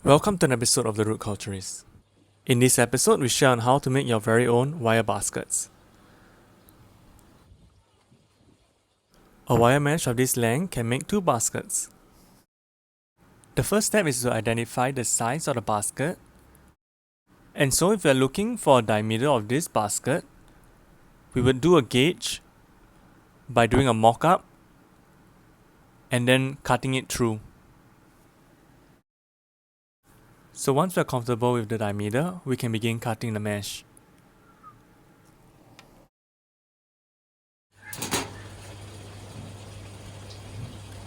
Welcome to an episode of The Root Culturist. In this episode, we share on how to make your very own wire baskets. A wire mesh of this length can make 2 baskets. The first step is to identify the size of the basket. And so if we are looking for a diameter of this basket, we would do a gauge by doing a mock-up and then cutting it through. So once we are comfortable with the diameter, we can begin cutting the mesh.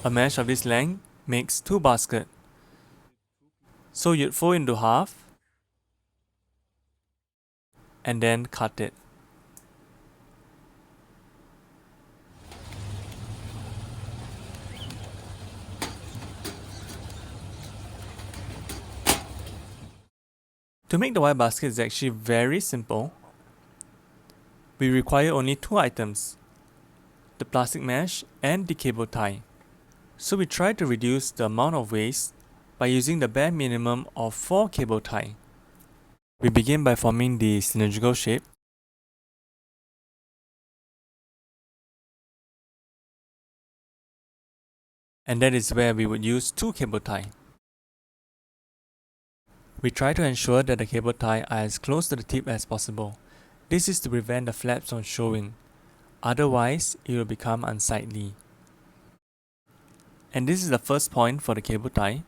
A mesh of this length makes 2 baskets. So you'd fold into half and then cut it. To make the wire basket is actually very simple. We require only 2 items, the plastic mesh and the cable tie. So we try to reduce the amount of waste by using the bare minimum of 4 cable tie. We begin by forming the cylindrical shape. And that is where we would use 2 cable tie. We try to ensure that the cable tie are as close to the tip as possible. This is to prevent the flaps from showing. Otherwise, it will become unsightly. And this is the first point for the cable tie.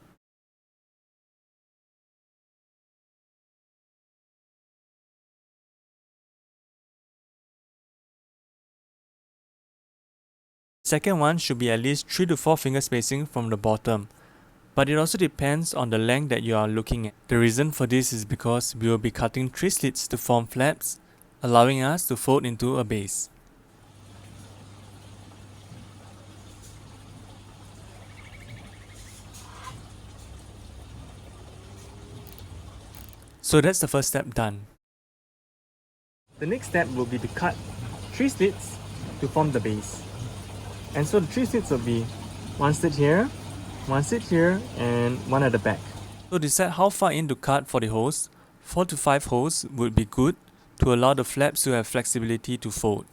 Second one should be at least 3 to 4 finger spacing from the bottom. But it also depends on the length that you are looking at. The reason for this is because we will be cutting 3 slits to form flaps, allowing us to fold into a base. So that's the first step done. The next step will be to cut 3 slits to form the base. And so the 3 slits will be 1 slit here, 1 slit here, and 1 at the back. So decide how far in to cut for the holes. 4 to 5 holes would be good to allow the flaps to have flexibility to fold.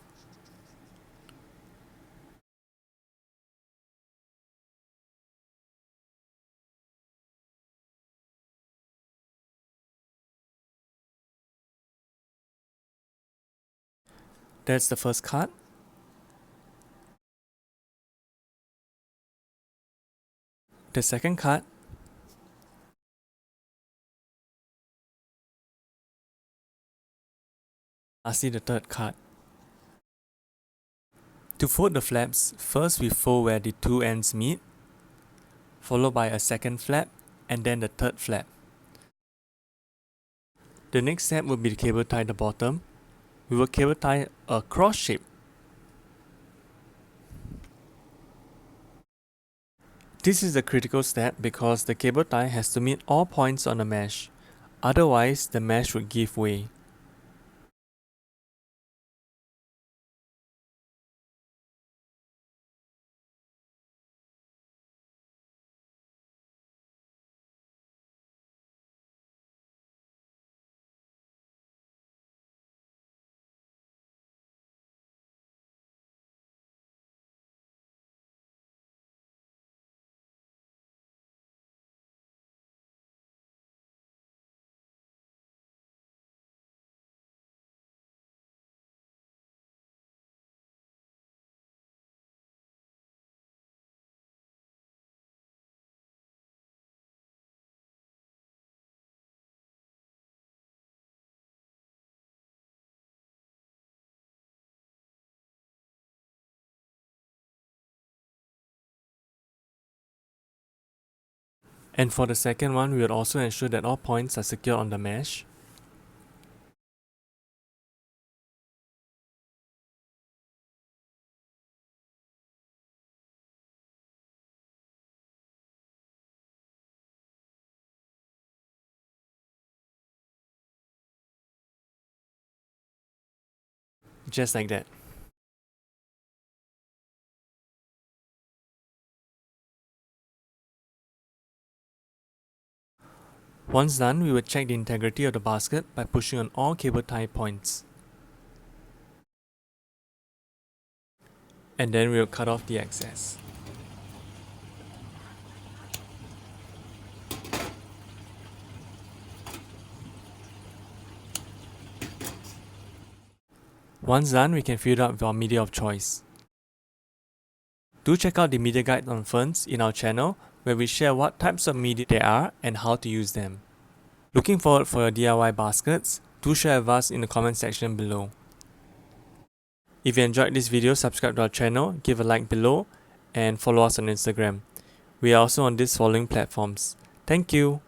That's the first cut. The second cut. Lastly, the third cut. To fold the flaps, first we fold where the 2 ends meet, followed by a second flap, and then the third flap. The next step will be to cable tie the bottom. We will cable tie a cross shape. This is a critical step because the cable tie has to meet all points on the mesh, otherwise the mesh would give way. And for the second one, we will also ensure that all points are secure on the mesh. Just like that. Once done, we will check the integrity of the basket by pushing on all cable tie points. And then we will cut off the excess. Once done, we can fill it up with our media of choice. Do check out the media guide on ferns in our channel, where we share what types of media there are and how to use them. Looking forward for your DIY baskets, do share with us in the comment section below. If you enjoyed this video, subscribe to our channel, give a like below, and follow us on Instagram. We are also on these following platforms. Thank you.